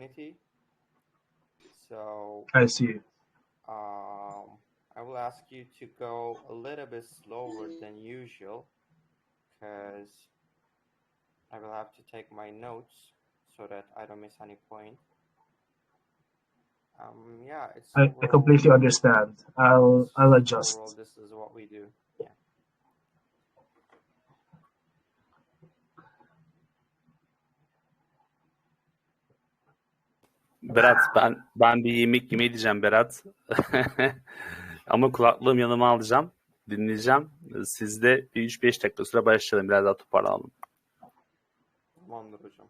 community. So I see. I will ask you to go a little bit slower than usual because I will have to take my notes so that I don't miss any point. Yeah, it's I overall, completely understand. I'll overall adjust. this is what we do. Yeah. Berat, ben bir yemek yemeyi diyeceğim Berat. Ama kulaklığım yanıma alacağım. Dinleyeceğim. Siz de bir 3-5 dakika süre başlayalım. Biraz daha toparlanalım. Tamamdır hocam.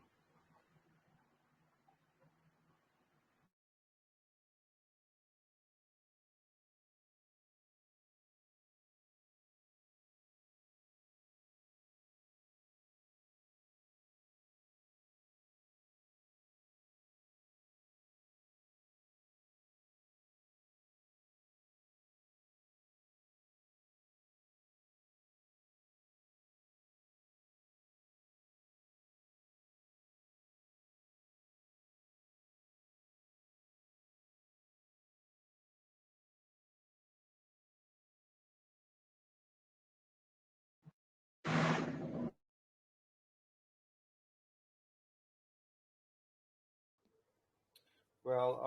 Well,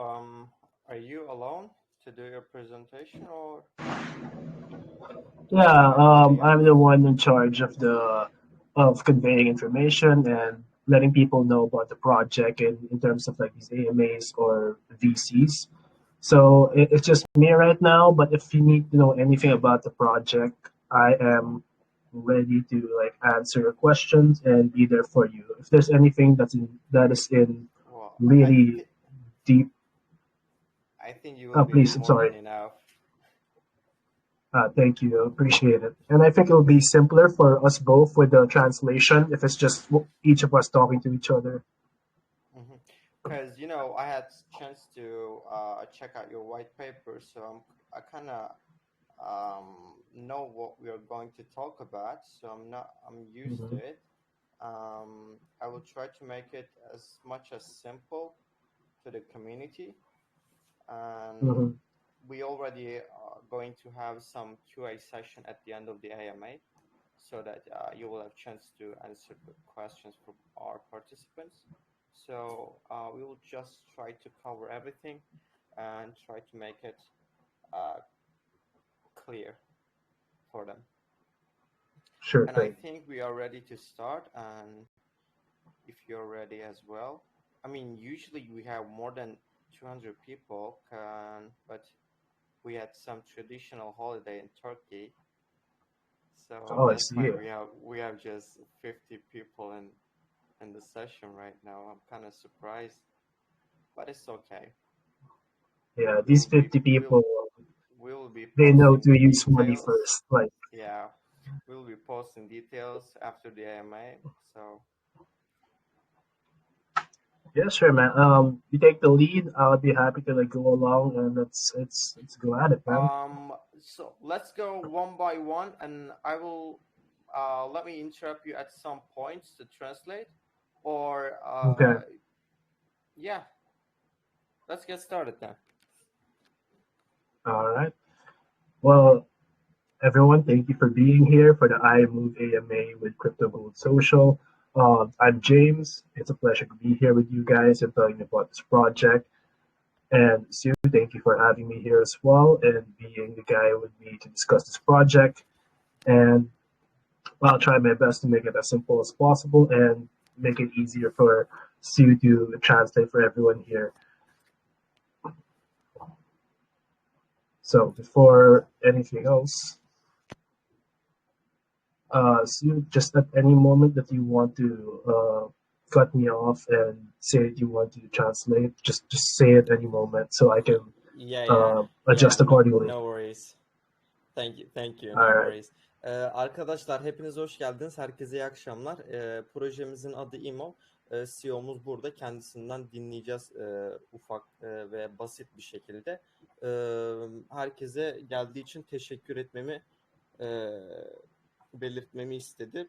are you alone to do your presentation, or Yeah, anybody I'm else? the one in charge of conveying information and letting people know about the project in terms of like these AMAs or VCs. So it's just me right now, but if you need to know anything about the project, I am ready to like answer your questions and be there for you. If there's anything that is in Well, really deep, I think you will be please, I'm more sorry. than enough. Thank you. Appreciate it. And I think it'll be simpler for us both with the translation if it's just each of us talking to each other. Because I had chance to check out your white paper, so I kind of know what we are going to talk about. So I'm used to it. I will try to make it as much as simple to the community, and we already are going to have some QA session at the end of the AMA, so that you will have chance to answer the questions from our participants. So we will just try to cover everything and try to make it clear for them. Sure And thing. I think we are ready to start, and if you're ready as well. I mean, usually we have more than 200 people, but we had some traditional holiday in Turkey, so Oh, I that's see why it. we have just 50 people in the session right now. I'm kind of surprised, but it's okay. Yeah, these 50 people, We will be they know to posting use money details. first. Like, Yeah, we'll be posting details after the AMA. So yeah, sure, man. You take the lead. I'll be happy to like go along, and let's go at it, man. so let's go one by one, and I will let me interrupt you at some points to translate, or Okay. yeah, let's get started then. All right. Well, everyone, thank you for being here for the IMOV AMA with Crypto Gold Social. I'm James. It's a pleasure to be here with you guys and telling you about this project. And Sue, thank you for having me here as well and being the guy with me to discuss this project. And I'll try my best to make it as simple as possible and make it easier for Sue to translate for everyone here. So before anything else, Sue, just at any moment that you want to cut me off and say that you want to translate, just say it any moment so I can adjust accordingly. No worries. Thank you. All No right. worries. Arkadaşlar hepiniz hoş geldiniz. Herkese iyi akşamlar. Projemizin adı IMOV. CEO'muz burada. Kendisinden dinleyeceğiz ufak ve basit bir şekilde. Herkese geldiği için teşekkür etmemi belirtmemi istedi.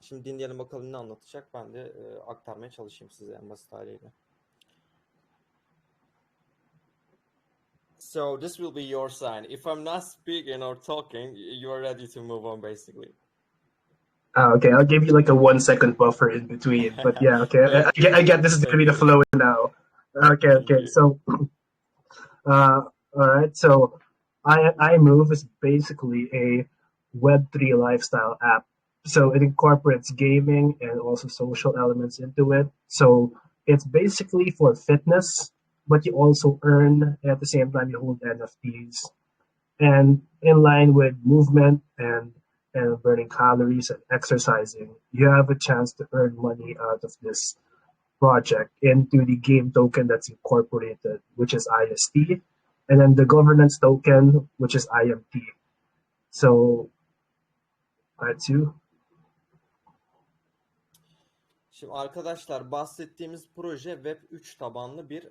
Şimdi dinleyelim bakalım ne anlatacak. Ben de aktarmaya çalışayım size en basit haliyle. So this will be your sign. If I'm not speaking or talking, you are ready to move on, basically. Okay, I'll give you like a 1 second buffer in between. But yeah, okay, I get this is gonna be the flow now. Okay. So, all right. So, iMOV is basically a Web3 lifestyle app. So it incorporates gaming and also social elements into it. So it's basically for fitness, but you also earn at the same time you hold NFTs. And in line with movement and burning calories and exercising, you have a chance to earn money out of this project into the game token that's incorporated, which is IST, and then the governance token, which is IMT. So that's you. Şimdi arkadaşlar bahsettiğimiz proje Web 3 tabanlı bir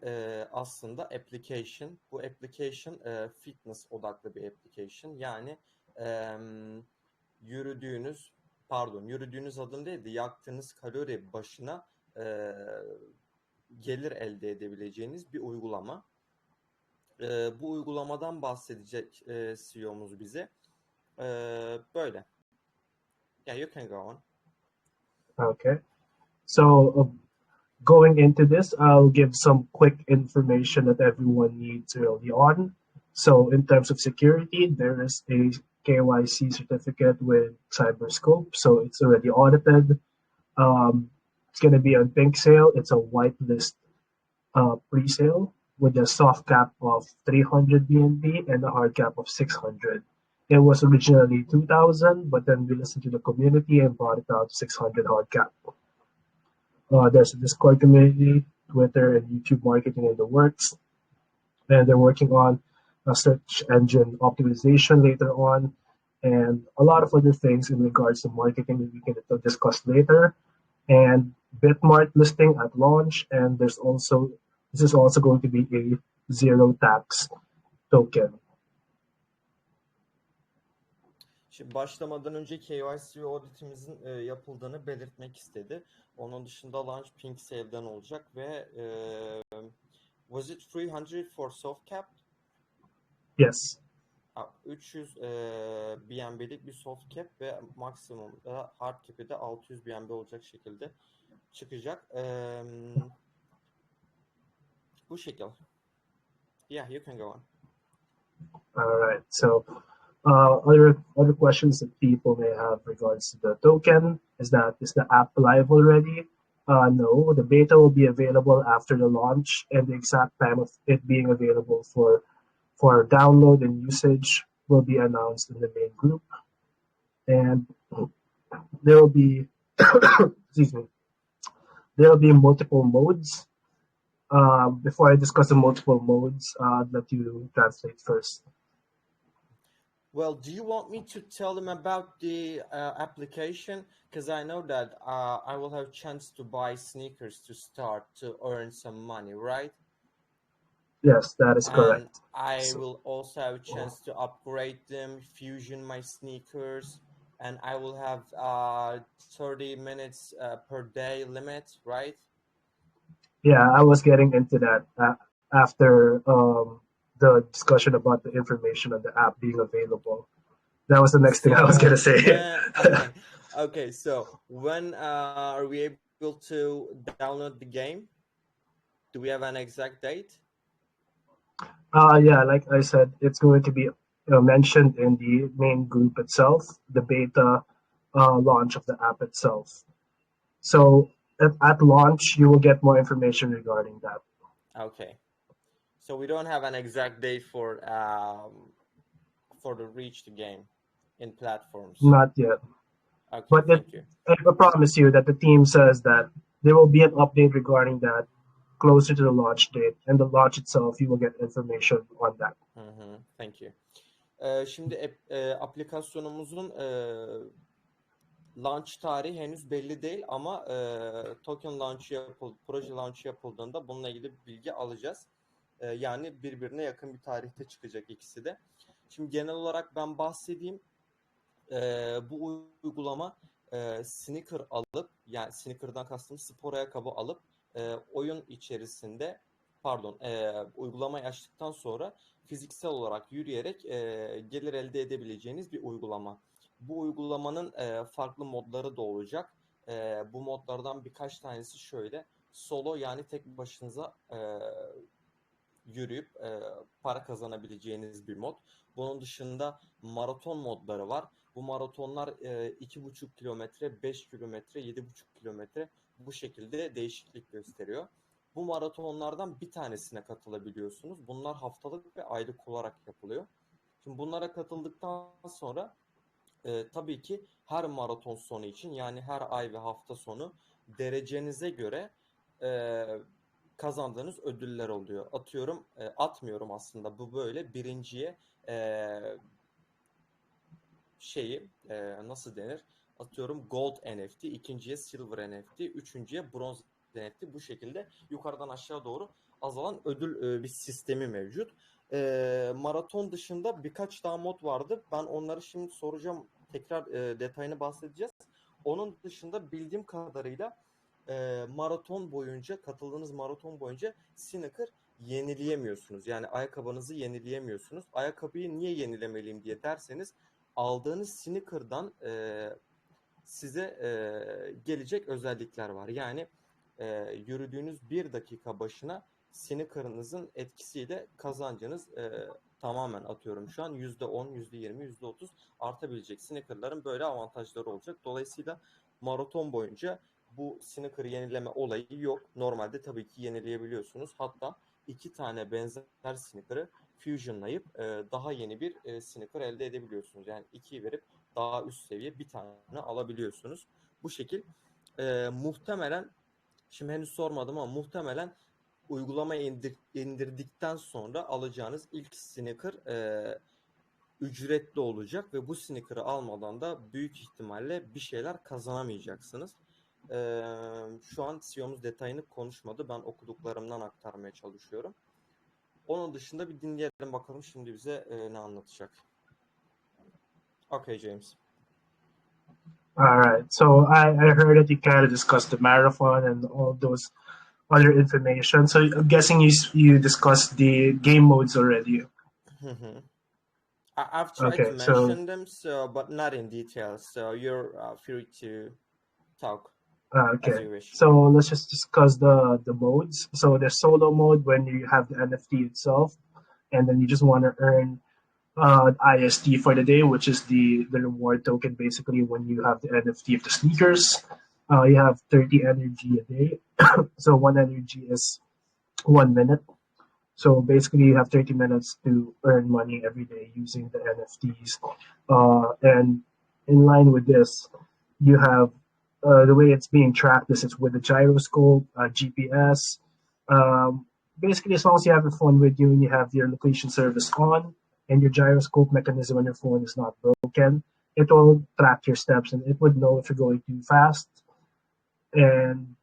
aslında application. Bu application fitness odaklı bir application. Yani yürüdüğünüz adım değil de yaktığınız kalori başına gelir elde edebileceğiniz bir uygulama. Bu uygulamadan bahsedecek CEO'muz bize. Böyle. Yeah, you can go on. Okay. So going into this, I'll give some quick information that everyone needs early on. So in terms of security, there is a KYC certificate with Cyberscope, so it's already audited. It's going to be on pink sale. It's a whitelist pre-sale with a soft cap of 300 BNB and a hard cap of 600. It was originally 2,000, but then we listened to the community and brought it down to 600 hard cap. There's a Discord community, Twitter, and YouTube marketing in the works. And they're working on a search engine optimization later on, and a lot of other things in regards to marketing that we can discuss later. And Bitmart listing at launch, and this is also going to be a zero tax token. Şimdi başlamadan önce KYC ve auditimizin yapıldığını belirtmek istedi. Onun dışında launch pink sale'den olacak ve was it 300 for soft cap? Yes. 300 BNB'lik bir soft cap ve maksimum hard cap'i de 600 BNB olacak şekilde çıkacak. Bu şekilde. Yeah, you can go on. All right. So other questions that people may have regards to the token is the app live already? No, the beta will be available after the launch, and the exact time of it being available for download and usage will be announced in the main group. And there will be there will be multiple modes. Before I discuss the multiple modes, I'd let you translate first. Well, do you want me to tell them about the application? Because I know that I will have a chance to buy sneakers to start to earn some money, right? Yes, that is correct. And I will also have a chance to upgrade them, fusion my sneakers, and I will have 30 minutes per day limit, right? Yeah, I was getting into that after the discussion about the information on the app being available. That was the next thing I was going to say. Okay, so when are we able to download the game? Do we have an exact date? Yeah, like I said, it's going to be mentioned in the main group itself, the beta launch of the app itself. So at launch, you will get more information regarding that. Okay. So we don't have an exact date for the reach the game in platforms. Not yet. Okay, but I promise you that the team says that there will be an update regarding that closer to the launch date, and the launch itself, you will get information on that. Thank you. Şimdi aplikasyonumuzun launch tarihi henüz belli değil ama token launch'ı proje launch'ı yapıldığında bununla ilgili bilgi alacağız. Yani birbirine yakın bir tarihte çıkacak ikisi de. Şimdi genel olarak ben bahsedeyim. Bu uygulama sneaker alıp, yani sneaker'dan kastım spor ayakkabı alıp oyun içerisinde uygulamayı açtıktan sonra fiziksel olarak yürüyerek gelir elde edebileceğiniz bir uygulama. Bu uygulamanın farklı modları da olacak. Bu modlardan birkaç tanesi şöyle. Solo, yani tek başınıza yürüyüp para kazanabileceğiniz bir mod. Bunun dışında maraton modları var. Bu maratonlar 2,5 kilometre, 5 kilometre, 7,5 kilometre bu şekilde değişiklik gösteriyor. Bu maratonlardan bir tanesine katılabiliyorsunuz. Bunlar haftalık ve aylık olarak yapılıyor. Şimdi bunlara katıldıktan sonra tabii ki her maraton sonu için, yani her ay ve hafta sonu derecenize göre kazandığınız ödüller oluyor. Atıyorum, atmıyorum aslında, bu böyle birinciye nasıl denir? Atıyorum gold NFT, ikinciye silver NFT, üçüncüye bronz NFT, bu şekilde yukarıdan aşağı doğru azalan ödül bir sistemi mevcut. Maraton dışında birkaç daha mod vardı. Ben onları şimdi soracağım. Tekrar detayını bahsedeceğiz. Onun dışında bildiğim kadarıyla katıldığınız maraton boyunca sneaker yenileyemiyorsunuz. Yani ayakkabınızı yenileyemiyorsunuz. Ayakkabıyı niye yenilemeliyim diye derseniz, aldığınız sneaker'dan size gelecek özellikler var. Yani yürüdüğünüz 1 dakika başına sneaker'ınızın etkisiyle kazancınız tamamen, atıyorum şu an %10, %20, %30 artabilecek. Sneaker'ların böyle avantajları olacak. Dolayısıyla maraton boyunca bu sneaker'ı yenileme olayı yok. Normalde tabii ki yenileyebiliyorsunuz. Hatta 2 tane benzer sneaker'ı fusionlayıp daha yeni bir sneaker elde edebiliyorsunuz. Yani 2'yi verip daha üst seviye bir tane alabiliyorsunuz. Bu şekil muhtemelen, şimdi henüz sormadım ama muhtemelen uygulamayı indirdikten sonra alacağınız ilk sneaker ücretli olacak ve bu sneaker'ı almadan da büyük ihtimalle bir şeyler kazanamayacaksınız. Şu an CEO'muz detayını konuşmadı. Ben okuduklarımdan aktarmaya çalışıyorum. Onun dışında bir dinleyelim bakalım şimdi bize ne anlatacak. Okay, James. All right. So I heard that you kind of discussed the marathon and all those other information. So I'm guessing you discussed the game modes already. I've tried to mention them, but not in detail. So you're free to talk. As you wish. So let's just discuss the modes. So the solo mode, when you have the NFT itself, and then you just want to earn IST for the day, which is the reward token. Basically, when you have the NFT of the sneakers, you have 30 energy a day. So 1 energy is 1 minute. So basically, you have 30 minutes to earn money every day using the NFTs. And in line with this, you have the way it's being tracked is it's with a gyroscope, GPS. Basically, as long as you have your phone with you and you have your location service on and your gyroscope mechanism on your phone is not broken, it will track your steps and it would know if you're going too fast. And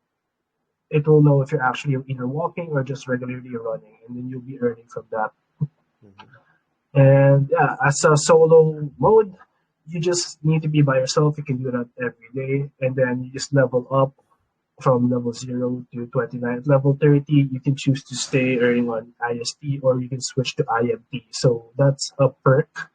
it will know if you're actually either walking or just regularly running, and then you'll be earning from that. Mm-hmm. And yeah, as a solo mode, you just need to be by yourself. You can do that every day, and then you just level up from level 0 to 29. Level 30, you can choose to stay earning on IST, or you can switch to IMT. So that's a perk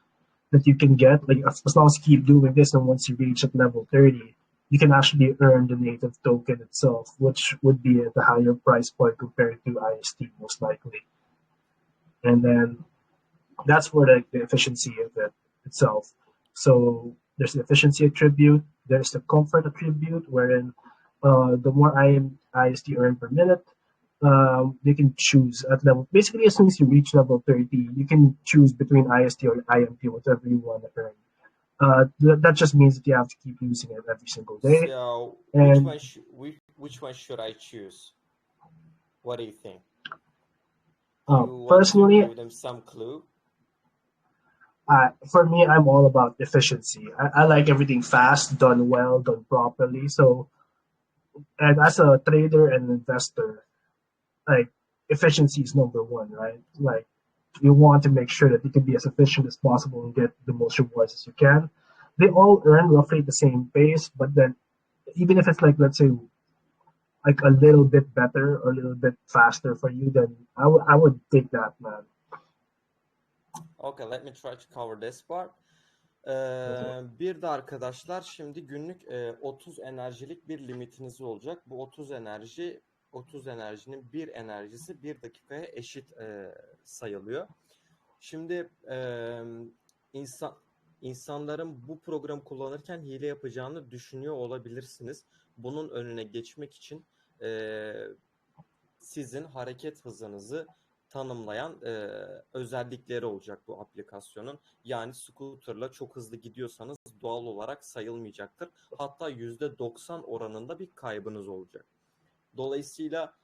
that you can get. Like as long as you keep doing this, and once you reach at level 30, you can actually earn the native token itself, which would be at a higher price point compared to IST, most likely. And then that's for the efficiency of it itself. So there's the efficiency attribute, there's the comfort attribute, wherein the more IST earned per minute, they can choose at level. Basically, as soon as you reach level 30, you can choose between IST or IMT, whatever you want to earn. That just means that you have to keep using it every single day. So which one should I choose? What do you think? Personally, give them some clue. For me, I'm all about efficiency. I like everything fast, done well, done properly. So, and as a trader and investor, like efficiency is number one, right? Like you want to make sure that you can be as efficient as possible and get the most rewards as you can. They all earn roughly the same pace, but then even if it's like, let's say, like a little bit better or a little bit faster for you, then I would take that, man. Okay, let me try to cover this part. Bir de arkadaşlar şimdi günlük 30 enerjilik bir limitiniz olacak. Bu 30 enerjinin bir enerjisi 1 dakikaya eşit sayılıyor. Şimdi insanların bu programı kullanırken hile yapacağını düşünüyor olabilirsiniz. Bunun önüne geçmek için sizin hareket hızınızı tanımlayan özellikleri olacak bu aplikasyonun. Yani scooter'la çok hızlı gidiyorsanız doğal olarak sayılmayacaktır. Hatta %90 oranında bir kaybınız olacak. Dolayısıyla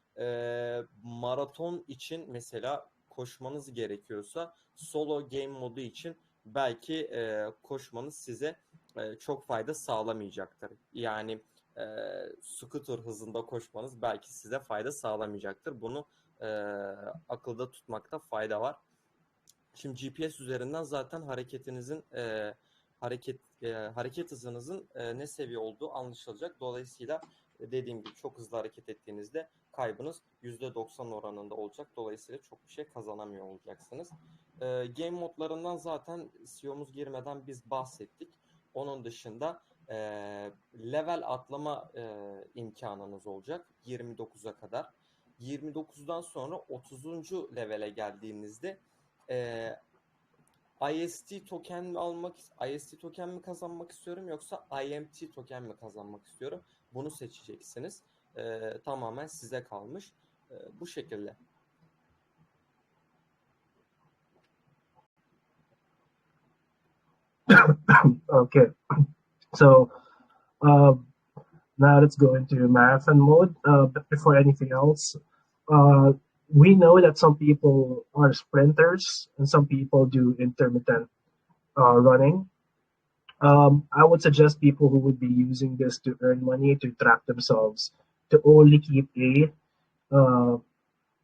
maraton için mesela koşmanız gerekiyorsa solo game modu için belki koşmanız size çok fayda sağlamayacaktır. Yani scooter hızında koşmanız belki size fayda sağlamayacaktır. Bunu akılda tutmakta fayda var. Şimdi GPS üzerinden zaten hareketinizin hareket hızınızın ne seviye olduğu anlaşılacak. Dolayısıyla dediğim gibi çok hızlı hareket ettiğinizde kaybınız %90 oranında olacak. Dolayısıyla çok bir şey kazanamıyor olacaksınız. Game modlarından zaten CEO'muz girmeden biz bahsettik. Onun dışında level atlama imkanınız olacak 29'a kadar. 29'dan sonra 30. levele geldiğinizde IST token mi kazanmak istiyorum yoksa IMT token mi kazanmak istiyorum? Bunu seçeceksiniz. Tamamen size kalmış. Bu şekilde. Okay, so now let's go into marathon mode. But before anything else, we know that some people are sprinters and some people do intermittent running. I would suggest people who would be using this to earn money to track themselves to only keep a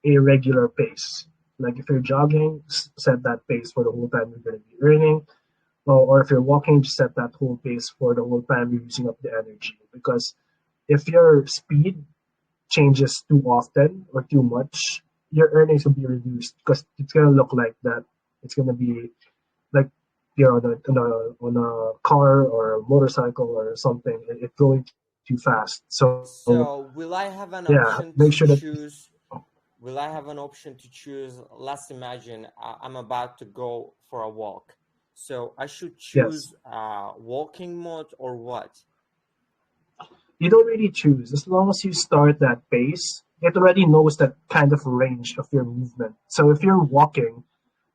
regular pace. Like if you're jogging, set that pace for the whole time you're going to be earning. Or if you're walking, just set that whole pace for the whole time you're using up the energy. Because if your speed changes too often or too much, your earnings will be reduced because it's going to look like that. It's going to be like you're on a car or a motorcycle or something. It's going too fast. So will I have an option make to sure that choose? Will I have an option to choose? Let's imagine I'm about to go for a walk. So I should choose walking mode or what? You don't really choose. As long as you start that pace, it already knows that kind of range of your movement. So if you're walking,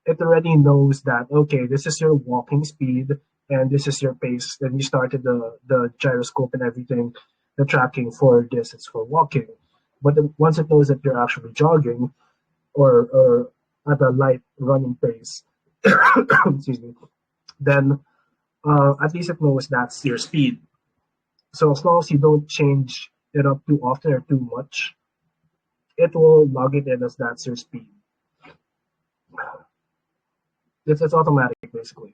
it already knows that, okay, this is your walking speed and this is your pace. Then you started the gyroscope and everything, the tracking for this is for walking. But once it knows that you're actually jogging or at a light running pace, excuse me, then at least it knows that's your speed. So as long as you don't change it up too often or too much, it will log it in as that's your speed. It's automatic, basically.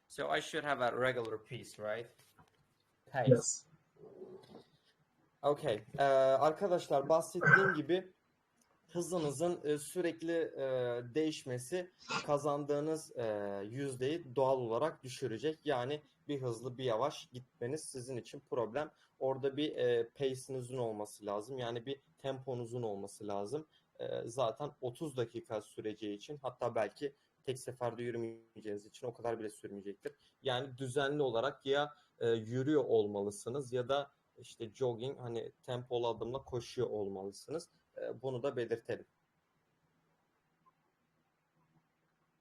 So I should have a regular pace, right? Pace. Yes. Okay. Arkadaşlar bahsettiğim gibi hızınızın sürekli değişmesi kazandığınız yüzdeyi doğal olarak düşürecek. Yani bir hızlı bir yavaş gitmeniz sizin için problem. Orada bir pace'inizin olması lazım. Yani bir temponuzun olması lazım. Zaten 30 dakika süreceği için, hatta belki tek seferde yürümeyeceğiniz için o kadar bile sürmeyecektir. Yani düzenli olarak ya yürüyor olmalısınız ya da işte jogging, hani tempolu adımla koşuyor olmalısınız. Bunu da belirtelim.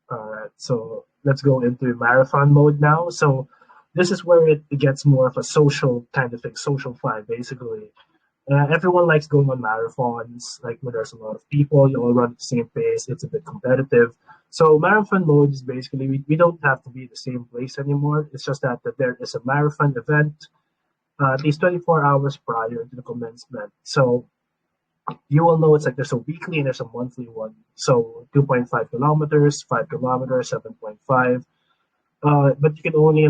Alright, so let's go into marathon mode now. So this is where it gets more of a social kind of thing, social fly, basically. Everyone likes going on marathons, like when there's a lot of people, you all run at the same pace, it's a bit competitive. So marathon mode is basically, we don't have to be at the same place anymore. It's just that there is a marathon event at least 24 hours prior to the commencement. So you will know it's like there's a weekly and there's a monthly one. So 2.5 kilometers, 5 kilometers, 7.5. But you can only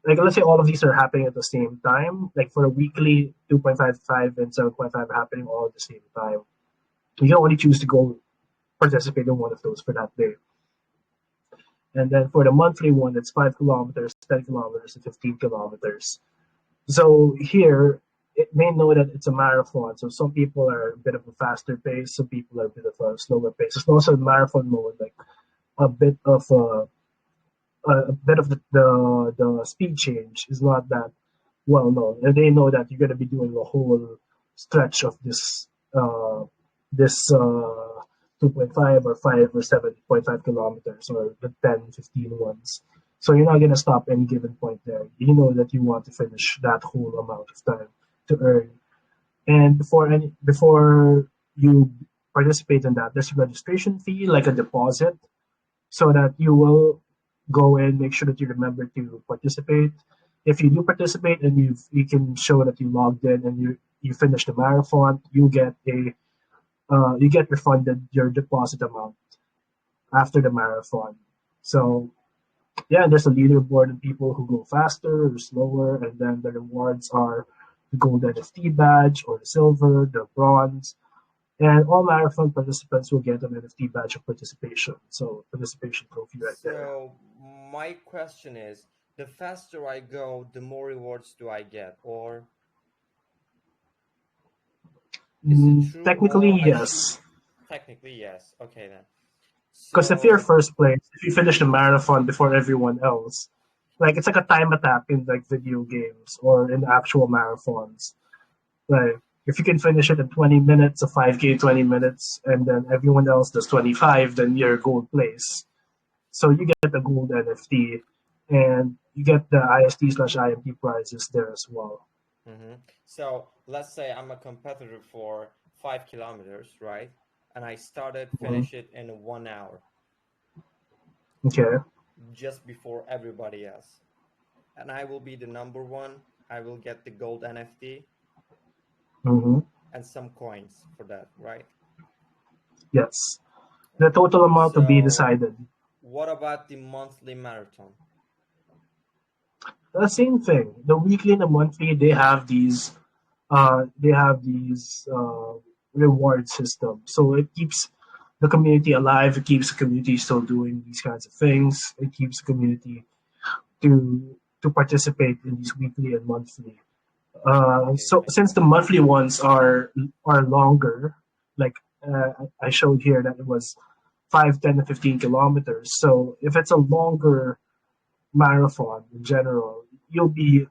like let's say all of these are happening at the same time. Like for a weekly, 2.55 and 7.5 are happening all at the same time. You can only choose to go participate in one of those for that day. And then for the monthly one, it's 5 kilometers, 10 kilometers, and 15 kilometers. So here, it may know that it's a marathon. So some people are a bit of a faster pace, some people are a bit of a slower pace. It's also a marathon mode, like a bit of the speed change is not that well known. And they know that you're going to be doing a whole stretch of this 2.5 or 5 or 7.5 kilometers or the 10, 15 ones. So you're not going to stop any given point there. You know that you want to finish that whole amount of time to earn. And before you participate in that, there's a registration fee, like a deposit, so that you will go and make sure that you remember to participate. If you do participate and you can show that you logged in and you finish the marathon, you get refunded your deposit amount after the marathon. So yeah, there's a leaderboard of people who go faster or slower, and then the rewards are the gold NFT badge or the silver, the bronze, and all marathon participants will get an NFT badge of participation. So participation trophy right there. So my question is, the faster I go, the more rewards do I get, or is it true? Technically, yes. Technically, yes. Okay then. Because if you're first place, if you finish the marathon before everyone else, like it's like a time attack in like video games or in actual marathons. Like if you can finish it in 20 minutes, a 5K 20 minutes, and then everyone else does 25, then you're gold place. So you get the gold NFT, and you get the IST/IMT prizes there as well. Mm-hmm. So let's say I'm a competitor for 5 kilometers, right? And I finish it in 1 hour. Okay. Just before everybody else. And I will be the number one. I will get the gold NFT. And some coins for that, right? Yes. The total amount to be decided. What about the monthly marathon? The same thing. The weekly and the monthly, they have these reward system. So it keeps the community alive. It keeps the community still doing these kinds of things. It keeps the community to participate in these weekly and monthly. So since the monthly ones are longer, like I showed here that it was 5, 10, and 15 kilometers. So if it's a longer marathon in general, you'll be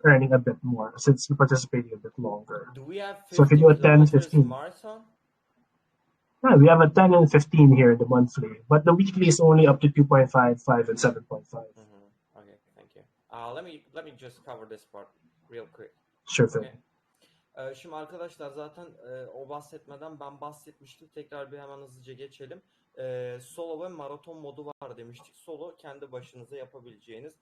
earning a bit more since you're participating a bit longer. Do we have 15 so if you do a 10, 15 marathon? Yeah, we have a 10 and 15 here, the monthly, but the weekly is only up to 2.5, 5, and 7.5. Okay, thank you. Let me just cover this part real quick. Sure thing. Okay. Şimdi arkadaşlar zaten o bahsetmeden ben bahsetmiştim. Tekrar bir hemen hızlıca geçelim. Solo ve maraton modu var demiştik. Solo kendi başınıza yapabileceğiniz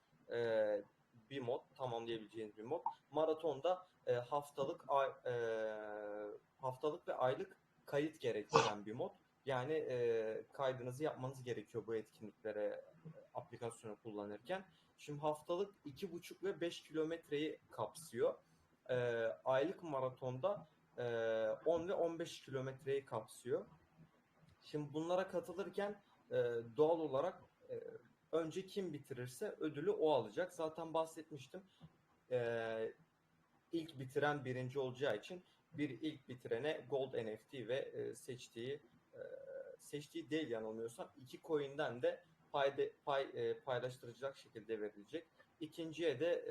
bir mod, tamamlayabileceğiniz bir mod. Maratonda haftalık ve aylık kayıt gerektiren bir mod. Yani kaydınızı yapmanız gerekiyor bu etkinliklere aplikasyonu kullanırken. Şimdi haftalık 2,5 ve 5 kilometreyi kapsıyor. Aylık maratonda 10 ve 15 kilometreyi kapsıyor. Şimdi bunlara katılırken doğal olarak önce kim bitirirse ödülü o alacak. Zaten bahsetmiştim. İlk bitiren birinci olacağı için ilk bitirene gold NFT ve seçtiği değil yanılmıyorsam 2 coin'den de paylaştıracak şekilde verilecek. İkinciye de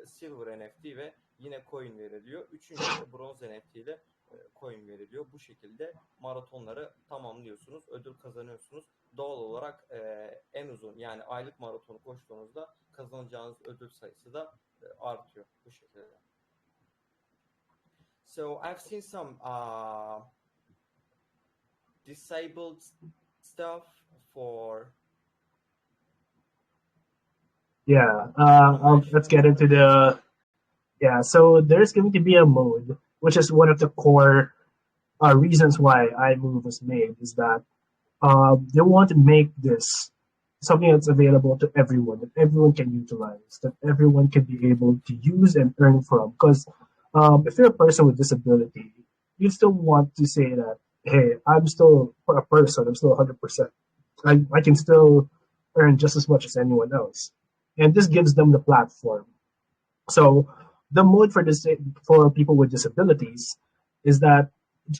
silver NFT ve yine coin veriliyor. Üçüncüye de bronz NFT ile coin veriliyor. Bu şekilde maratonları tamamlıyorsunuz, ödül kazanıyorsunuz. Doğal olarak en uzun yani aylık maratonu koştuğunuzda kazanacağınız ödül sayısı da artıyor bu şekilde. So I've seen some disabled stuff for. Yeah, let's get into the. Yeah, so there's going to be a mode, which is one of the core reasons why IMOV was made, is that they want to make this something that's available to everyone, that everyone can utilize, that everyone can be able to use and earn from. Because if you're a person with disability, you still want to say that, hey, I'm still a person, I'm still 100%. I can still earn just as much as anyone else. And this gives them the platform. So the mode for this, for people with disabilities is that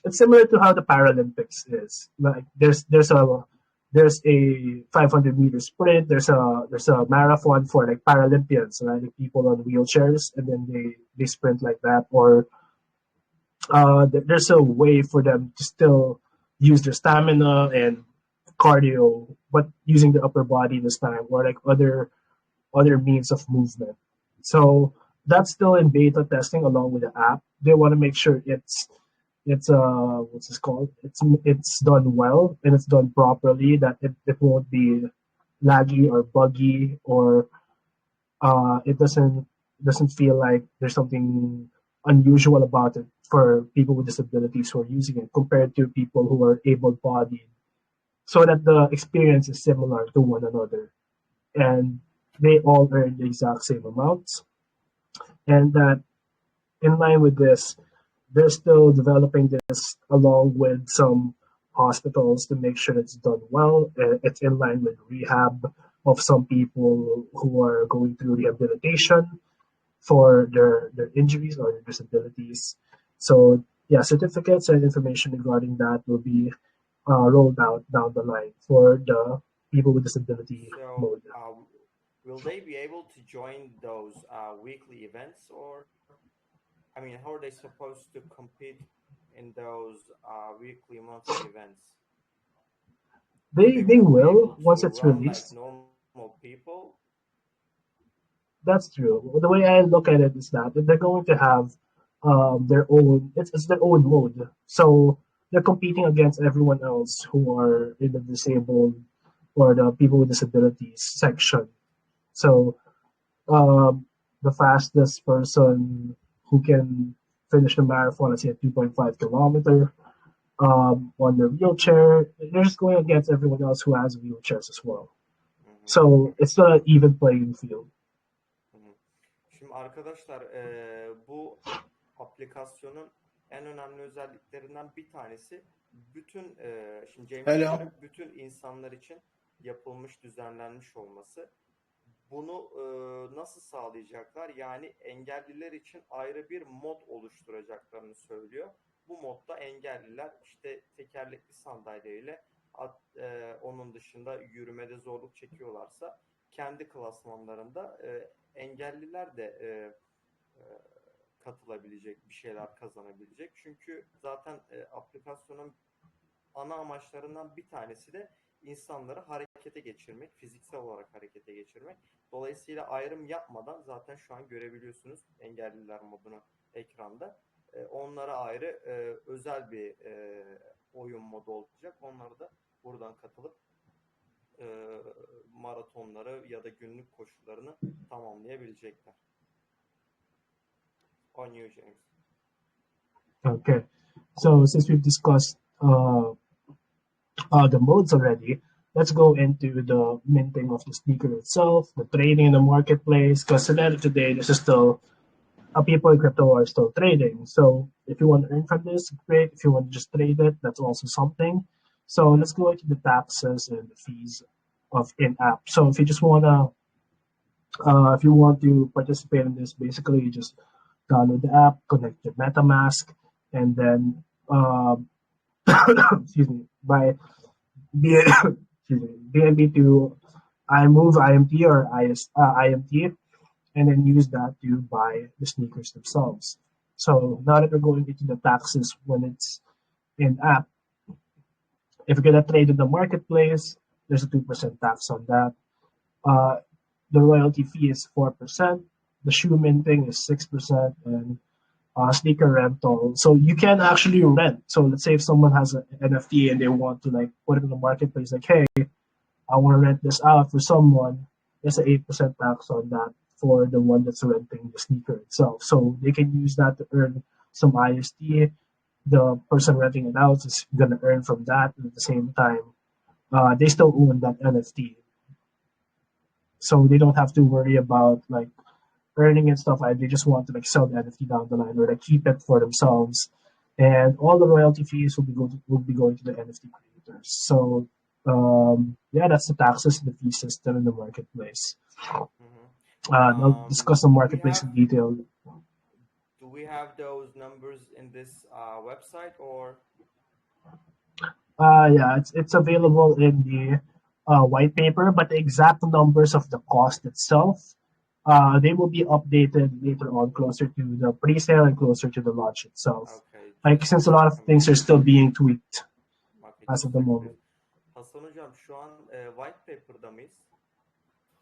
it's similar to how the Paralympics is. Like there's a 500-meter sprint, there's a marathon for like Paralympians, right? Like people on wheelchairs, and then they sprint like that. Or there's a way for them to still use their stamina and cardio, but using the upper body this time, or like other means of movement. So that's still in beta testing along with the app. They want to make sure it's what's this called? It's done well and it's done properly, that it won't be laggy or buggy, or it doesn't feel like there's something unusual about it for people with disabilities who are using it compared to people who are able-bodied, so that the experience is similar to one another and they all earn the exact same amounts. And that in line with this, they're still developing this along with some hospitals to make sure it's done well. It's in line with rehab of some people who are going through rehabilitation for their injuries or their disabilities. So yeah, certificates and information regarding that will be rolled out down the line for the people with disability mode. Will they be able to join those weekly events, or I mean, how are they supposed to compete in those weekly, monthly events? They will once it's released. Like normal people. That's true. The way I look at it is that they're going to have their own. It's their own mode. So they're competing against everyone else who are in the disabled or the people with disabilities section. So the fastest person who can finish the marathon, let's say at 2.5 kilometer, on their wheelchair, they're just going against everyone else who has wheelchairs as well. Mm-hmm. So it's not an even playing field. Şimdi arkadaşlar bu aplikasyonun en önemli özelliklerinden bir tanesi bütün şimdi James'in bütün insanlar için yapılmış, düzenlenmiş olması. Bunu nasıl sağlayacaklar? Yani engelliler için ayrı bir mod oluşturacaklarını söylüyor. Bu modda engelliler işte tekerlekli sandalyeyle onun dışında yürümede zorluk çekiyorlarsa kendi klasmanlarında engelliler de katılabilecek, bir şeyler kazanabilecek. Çünkü zaten aplikasyonun ana amaçlarından bir tanesi de insanları harekete geçirmek, fiziksel olarak harekete geçirmek. Dolayısıyla ayrım yapmadan zaten şu an görebiliyorsunuz engelliler modunu ekranda. Onlara ayrı özel bir oyun modu olacak. Onları da buradan katılıp maratonları ya da günlük koşularını tamamlayabilecekler. On you, James. Okay. So since we've discussed the modes already, let's go into the minting of the sneaker itself, the trading in the marketplace, because today this is still people in crypto are still trading. So if you want to earn from this, great. If you want to just trade it, that's also something. So let's go into the taxes and the fees of in-app. So if you just want to participate in this, basically you just download the app, connect your MetaMask, and then excuse me, by BNB to IMOV, IMT, or IMT, and then use that to buy the sneakers themselves. So now that we're going into the taxes when it's in app, if you're gonna trade in the marketplace, there's a 2% tax on that. The royalty fee is 4%. The shoe minting is 6%, and sneaker rental. So you can actually rent. So let's say if someone has an NFT and they want to like put it in the marketplace, like, hey, I want to rent this out for someone, there's an 8% tax on that for the one that's renting the sneaker itself. So they can use that to earn some IST. The person renting it out is going to earn from that. And at the same time, they still own that NFT. so they don't have to worry about like earning and stuff. They just want to like sell the NFT down the line or like keep it for themselves, and all the royalty fees will be going to the NFT creators. So yeah, that's the taxes and the fee system in the marketplace. I'll discuss the marketplace in detail. Do we have those numbers in this website or? Yeah, it's available in the white paper, but the exact numbers of the cost itself, they will be updated later on, closer to the pre-sale and closer to the launch itself. Okay. Like since a lot of things are still being tweaked as of the moment. Hasan Hocam şu an white paper'da mıyız?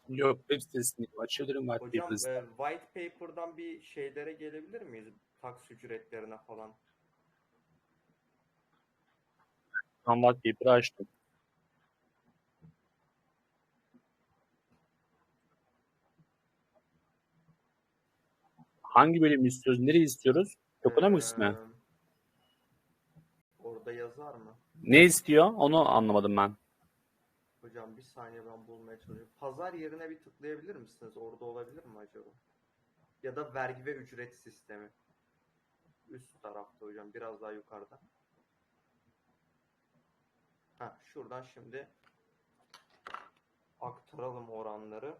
Yok, web sitesini açıyorum. Hocam white paper'dan bir şeylere gelebilir miyiz? Taksi ücretlerine falan. Ben white paper'ı açtım. Hangi bölüm istiyoruz? Nereyi istiyoruz? Tokenomics mi? Orada yazar mı? Ne istiyor? Onu anlamadım ben. Hocam bir saniye ben bulmaya çalışıyorum. Pazar yerine bir tıklayabilir misiniz? Orada olabilir mi acaba? Ya da vergi ve ücret sistemi. Üst tarafta hocam. Biraz daha yukarıda. Şuradan şimdi aktaralım oranları.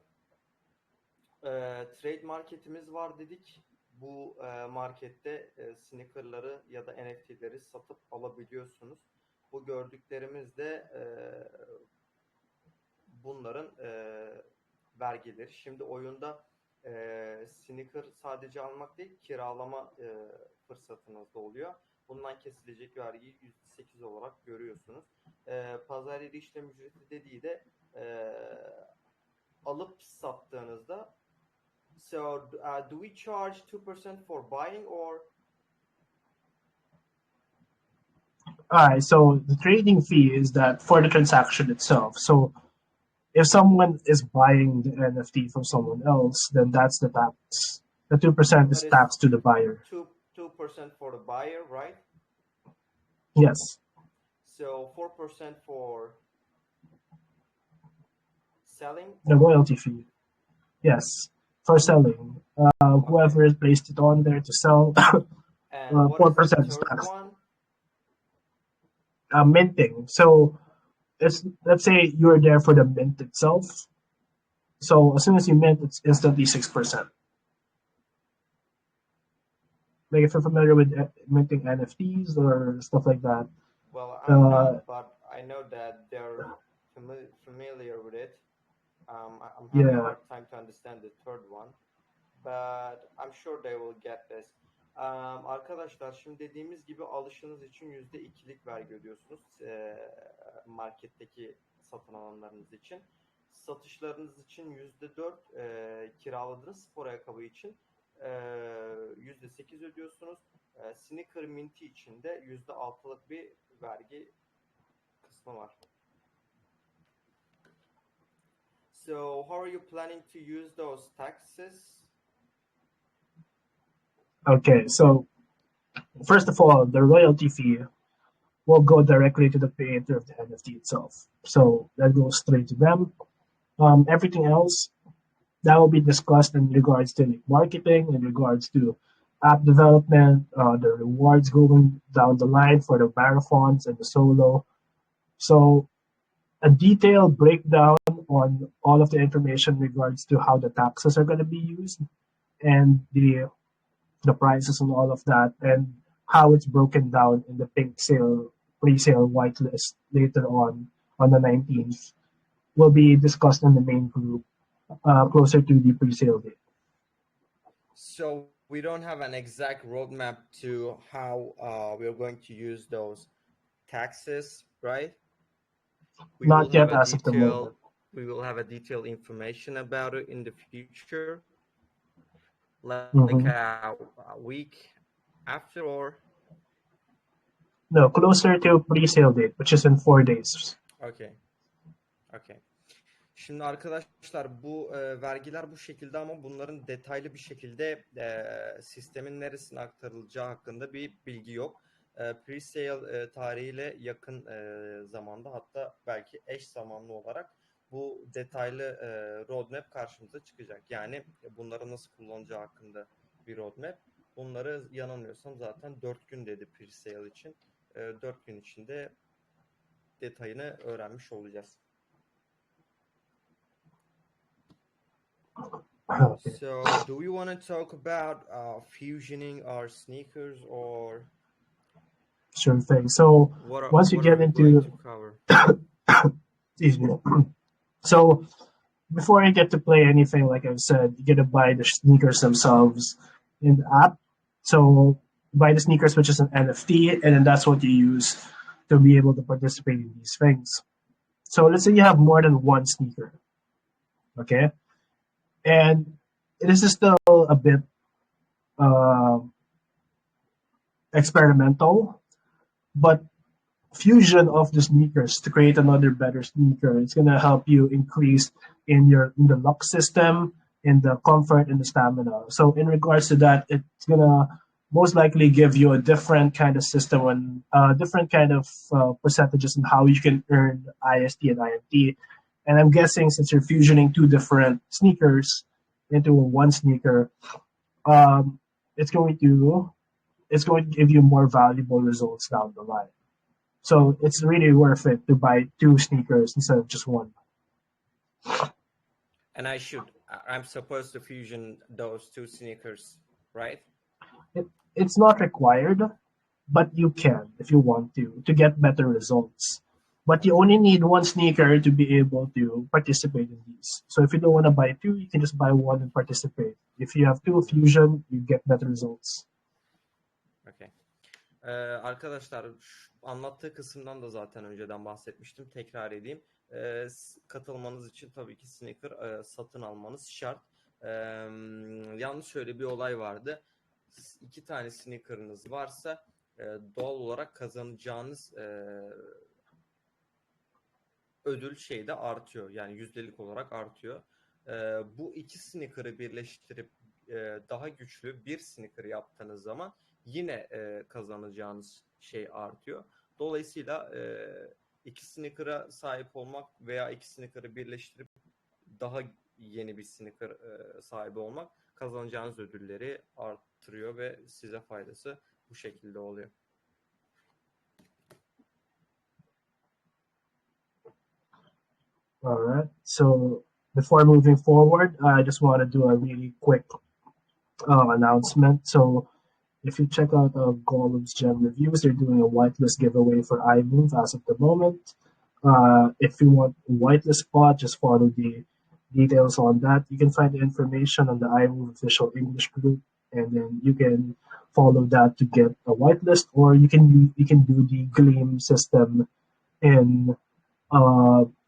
Trade marketimiz var dedik. Bu markette sneakerları ya da NFT'leri satıp alabiliyorsunuz. Bu gördüklerimiz de bunların vergileri. Şimdi oyunda sneaker sadece almak değil, kiralama fırsatınız da oluyor. Bundan kesilecek vergiyi %8 olarak görüyorsunuz. Pazar yeri işlem ücreti dediği de alıp sattığınızda so do we charge 2% for buying or? Alright, so the trading fee is that for the transaction itself. So if someone is buying the NFT from someone else, then that's the tax. The 2% is taxed to the buyer. 2% for the buyer, right? Yes. So 4% for selling? The royalty fee. Yes, for selling. Whoever has placed it on there to sell, 4% is taxed. Minting. So let's say you're there for the mint itself. So as soon as you mint, it's instantly 6%. Like if you're familiar with minting NFTs or stuff like that. Well, I'm not, but I know that they're familiar with it. I'm having a hard time to understand the third one, but I'm sure they will get this. Arkadaşlar şimdi dediğimiz gibi alışınız için %2'lik vergi ödüyorsunuz marketteki satın alanlarınız için. Satışlarınız için %4 kiraladığınız spor ayakkabı için %8 ödüyorsunuz. Sneaker minti için de %6'lık bir vergi kısmı var. So how are you planning to use those taxes? Okay, so first of all, the royalty fee will go directly to the creator of the NFT itself. So that goes straight to them. Everything else that will be discussed in regards to like marketing, in regards to app development, the rewards going down the line for the marathons and the solo. So a detailed breakdown on all of the information in regards to how the taxes are going to be used and the prices and all of that, and how it's broken down in the pink sale, pre-sale whitelist later on the 19th, will be discussed in the main group closer to the pre-sale date. So we don't have an exact roadmap to how we're going to use those taxes, right? Not yet as of the moment. We will have a detailed information about it in the future. Like a week after or? No, closer to pre-sale date, which is in 4 days. Okay. Şimdi arkadaşlar bu vergiler bu şekilde ama bunların detaylı bir şekilde sistemin neresine aktarılacağı hakkında bir bilgi yok. Pre-sale tarihiyle yakın zamanda, hatta belki eş zamanlı olarak bu detaylı roadmap karşımıza çıkacak. Yani bunları nasıl kullanacağı hakkında bir roadmap. Bunları yanılmıyorsam zaten 4 gün dedi pre-sale için. 4 gün içinde detayını öğrenmiş olacağız. So, do we want to talk about fusioning our sneakers or? Sure thing. So once you get into, excuse me. So before you get to play anything, like I've said, you get to buy the sneakers themselves in the app. So buy the sneakers, which is an NFT, and then that's what you use to be able to participate in these things. So let's say you have more than one sneaker, okay? And this is still a bit experimental, but fusion of the sneakers to create another better sneaker. It's gonna help you increase in the lock system, in the comfort, and the stamina. So in regards to that, it's gonna most likely give you a different kind of system and different kind of percentages on how you can earn IST and IMT. And I'm guessing since you're fusioning two different sneakers into one sneaker, it's going to give you more valuable results down the line. So it's really worth it to buy two sneakers instead of just one. And I'm supposed to fusion those two sneakers, right? It's not required, but you can if you want to get better results. But you only need one sneaker to be able to participate in these. So if you don't want to buy two, you can just buy one and participate. If you have two fusion, you get better results. Okay. Arkadaşlar anlattığı kısımdan da zaten önceden bahsetmiştim. Tekrar edeyim. Katılmanız için tabii ki sneaker satın almanız şart. Yalnız şöyle bir olay vardı. 2 tane sneaker'ınız varsa doğal olarak kazanacağınız ödül şeyde artıyor. Yani yüzdelik olarak artıyor. Bu 2 sneaker'ı birleştirip daha güçlü bir sneaker yaptığınız zaman yine kazanacağınız şey artıyor. Dolayısıyla 2 sneaker'a sahip olmak veya 2 sneaker'ı birleştirip daha yeni bir sneaker sahibi olmak kazanacağınız ödülleri arttırıyor ve size faydası bu şekilde oluyor. All right. So before moving forward, I just want to do a really quick announcement. So if you check out Gollum's Gem Reviews, they're doing a whitelist giveaway for IMOV as of the moment. If you want a whitelist spot, just follow the details on that. You can find the information on the IMOV official English group, and then you can follow that to get a whitelist, or you can do the Gleam system in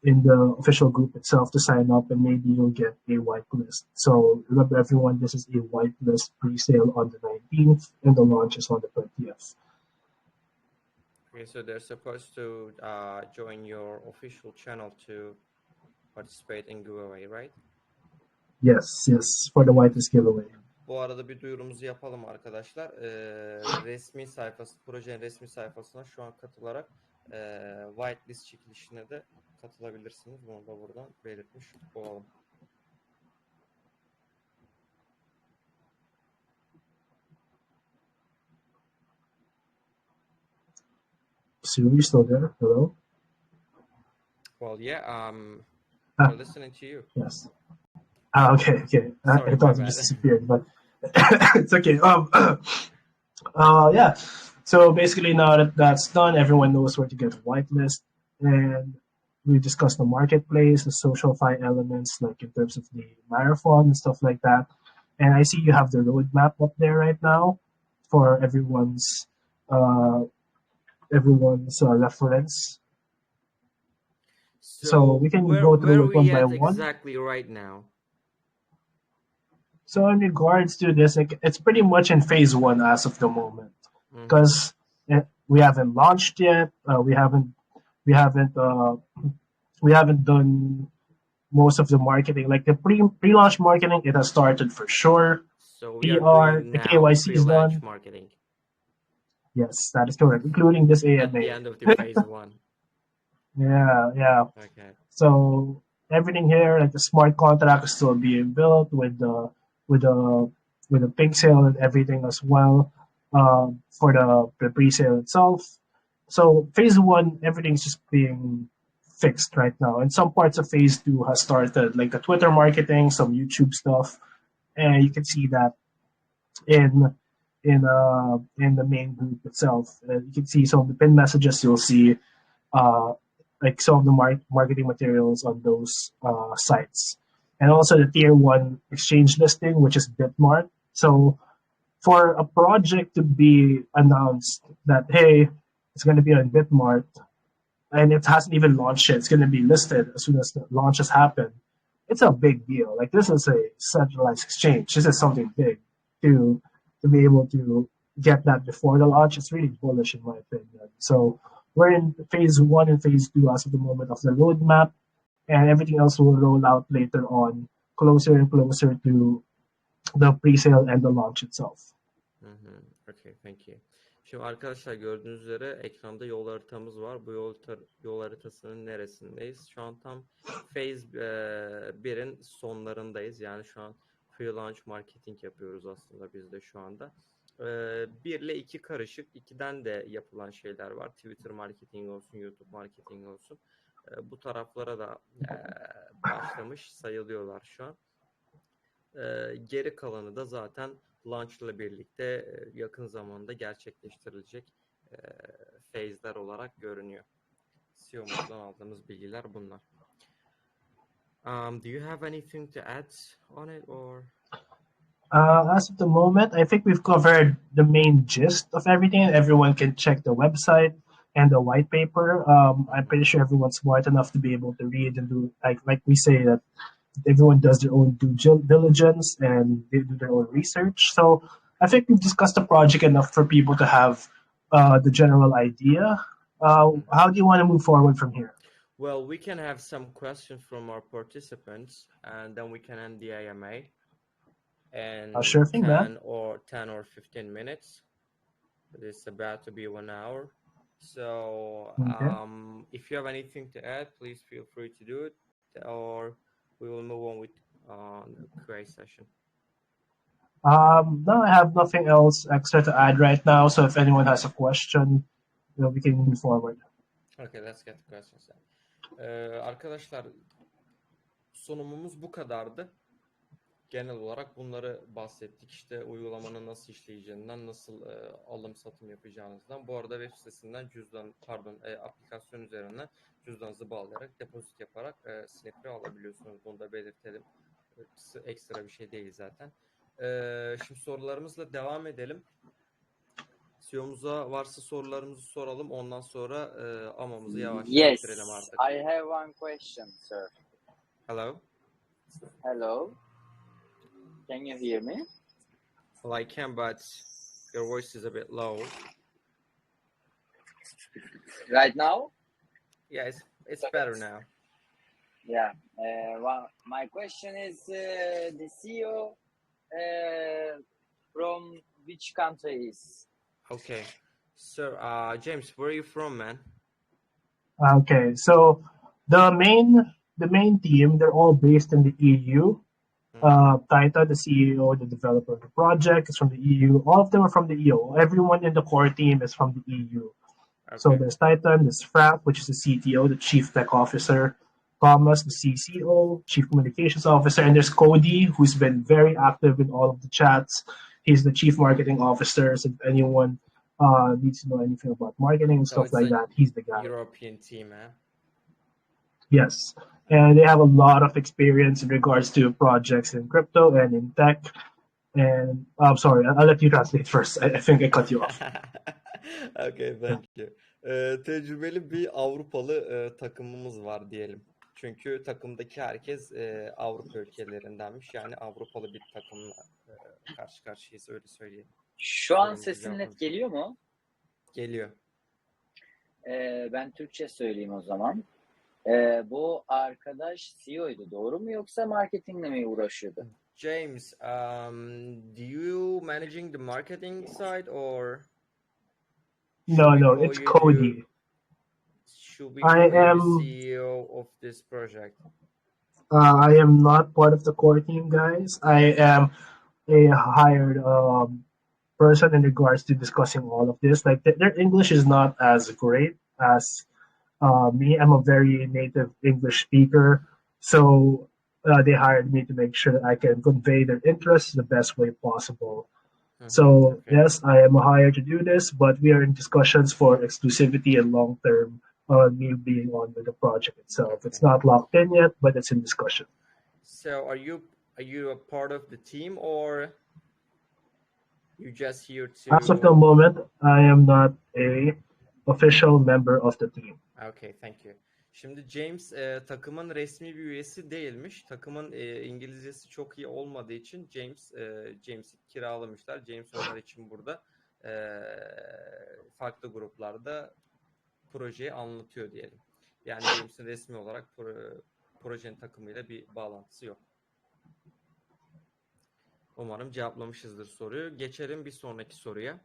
the official group itself to sign up, and maybe you'll get a whitelist. So remember, everyone, this is a whitelist pre-sale on the 19th, and the launch is on the 20th. Okay, so they're supposed to join your official channel to participate in giveaway, right? Yes, for the whitelist giveaway. Bu arada bir duyurumuzu yapalım arkadaşlar. Resmi sayfası, projenin resmi sayfasına şu an katılarak whitelist çekilişine de katılabilirsiniz. Bunu da buradan belirtmiş olalım. So are you still there? Hello? Well, yeah, we're listening to you. Yes. Okay. Sorry, I thought it just disappeared, but it's okay. Yeah. So basically, now that that's done, everyone knows where to get a whitelist, and we discussed the marketplace, the social elements, like in terms of the marathon and stuff like that. And I see you have the roadmap up there right now for everyone's reference. So we can go through it one by one. Exactly right now. So in regards to this, it's pretty much in phase 1 as of the moment, because we haven't launched yet. We haven't done most of the marketing, like the pre-launch marketing. It has started for sure. So we are the KYC is done. Marketing. Yes, that is correct, including this AMA. At the end of the phase 1. Yeah. Okay. So everything here, like the smart contract is still being built with the with the with the pink sale and everything as well, for the pre-sale itself. So phase one, everything's just being fixed right now, and some parts of phase two has started, like the Twitter marketing, some YouTube stuff, and you can see that in in the main group itself. You can see some of the pin messages. You'll see uh, like some of the marketing materials on those sites, and also the tier one exchange listing, which is Bitmart. So for a project to be announced that, hey, it's going to be on Bitmart, and it hasn't even launched yet, it's going to be listed as soon as the launches happen. It's a big deal. Like, this is a centralized exchange. This is something big to be able to get that before the launch. It's really bullish in my opinion. So we're in phase one and phase two as of the moment of the roadmap, and everything else will roll out later on, closer and closer to the pre-sale and the launch itself. Okay, thank you. Şimdi arkadaşlar, gördüğünüz üzere ekranda yol haritamız var. Bu yol haritasının neresindeyiz? Şu an tam phase 1'in sonlarındayız. Yani şu an pre-launch marketing yapıyoruz aslında biz de şu anda. 1 ile 2 karışık. 2'den de yapılan şeyler var. Twitter marketing olsun, YouTube marketing olsun. Bu taraflara da başlamış sayılıyorlar şu an. Geri kalanı da zaten launch'la birlikte yakın zamanda gerçekleştirilecek phase'ler olarak görünüyor. CEO'muzdan aldığımız bilgiler bunlar. Do you have anything to add on it, or? As of the moment, I think we've covered the main gist of everything, and everyone can check the website and the white paper. I'm pretty sure everyone's smart enough to be able to read and do, like we say, that everyone does their own due diligence and they do their own research. So I think we've discussed the project enough for people to have the general idea. How do you want to move forward from here? Well, we can have some questions from our participants, and then we can end the AMA. And sure thing, 10 or 15 minutes. It's about to be 1 hour. So okay. if you have anything to add, please feel free to do it, or we will move on with the QA session. No, I have nothing else extra to add right now. So if anyone has a question, we can move forward. Okay, let's get the questions then. Arkadaşlar, sunumumuz bu kadardı. Genel olarak bunları bahsettik. İşte uygulamanın nasıl işleyeceğinden, nasıl alım satım yapacağınızdan. Bu arada web sitesinden aplikasyon üzerinden cüzdanınızı bağlayarak, depozit yaparak snap'i alabiliyorsunuz. Bunu da belirtelim. Ekstra bir şey değil zaten. Şimdi sorularımızla devam edelim. CEO'muza varsa sorularımızı soralım. Ondan sonra amamızı yavaş bitirelim artık. I have one question, sir. Hello? Hello? Can you hear me? Well, I can, but your voice is a bit low. Right now? Yeah, it's better now. Yeah. Well, my question is, the CEO from which country is? Okay. So, James, where are you from, man? Okay, so the main team, they're all based in the EU. Taita, the CEO, the developer of the project, is from the EU. All of them are from the EU. Everyone in the core team is from the EU. Okay. So there's Titan, there's Frank, which is the CTO, the Chief Tech Officer, Thomas, the CCO, Chief Communications Officer, and there's Cody, who's been very active in all of the chats. He's the Chief Marketing Officer, so if anyone needs to know anything about marketing and stuff like that, he's the guy. European team, man. Yes, and they have a lot of experience in regards to projects in crypto and in tech. And I'm sorry, I'll let you translate first. I think I cut you off. Okay, thank you. Tecrübeli bir Avrupalı takımımız var diyelim. Çünkü takımdaki herkes Avrupa ülkelerindenmiş. Yani Avrupalı bir takımla karşı karşıyayız, öyle söyleyeyim. Şu an sesin net geliyor mu? Geliyor. Ben Türkçe söyleyeyim o zaman. Bu arkadaş CEO'ydu, doğru mu, yoksa marketingle mi uğraşıyordu? James, do you managing the marketing side, or? No, it's Cody. Should we call you the CEO of this project? I am not part of the core team, guys. I am a hired person in regards to discussing all of this. Like their English is not as great as me. I'm a very native English speaker, so they hired me to make sure that I can convey their interests the best way possible. So Okay. yes, I am hired to do this, but we are in discussions for exclusivity and long term me being on with the project itself. It's not locked in yet, but it's in discussion. So are you a part of the team, or you just here As of the to? moment, I am not a official member of the team. Okay, thank you. Şimdi James takımın resmi bir üyesi değilmiş. Takımın İngilizcesi çok iyi olmadığı için James'i kiralamışlar. James onlar için burada farklı gruplarda projeyi anlatıyor diyelim. Yani James'in resmi olarak projenin takımıyla bir bağlantısı yok. Umarım cevaplamışızdır soruyu. Geçelim bir sonraki soruya.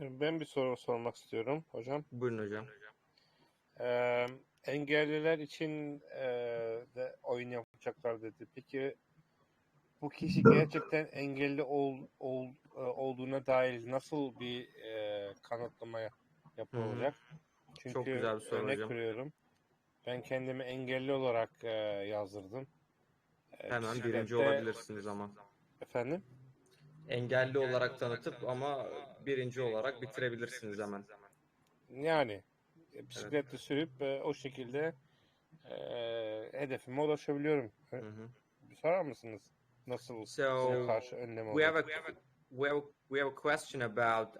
Ben bir soru sormak istiyorum hocam. Buyurun hocam. Engelliler için de oyun yapacaklar dedi. Peki bu kişi gerçekten engelli olduğuna dair nasıl bir kanıtlama yapılacak? Çünkü Çok güzel bir soru örnek hocam. veriyorum. Ben kendimi engelli olarak yazdırdım. Hemen Bisiklette... birinci olabilirsiniz ama. Efendim? Engelli olarak tanıtıp ama birinci olarak bitirebilirsiniz hemen. Yani bisikletle sürüp o şekilde hedefime ulaşabiliyorum. Sorar mısınız? Nasıl karşı önlem alacak? We have a question about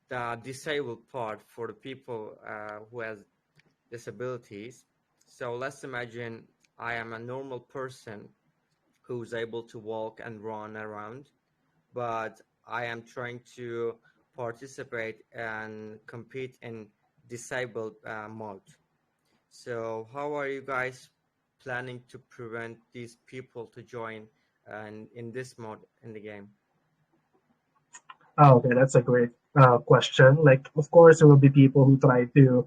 the disabled part for the people who has disabilities. So let's imagine I am a normal person who's able to walk and run around, but I am trying to participate and compete in disabled mode. So how are you guys planning to prevent these people to join in this mode in the game? Oh, okay, that's a great question. Like, of course, there will be people who try to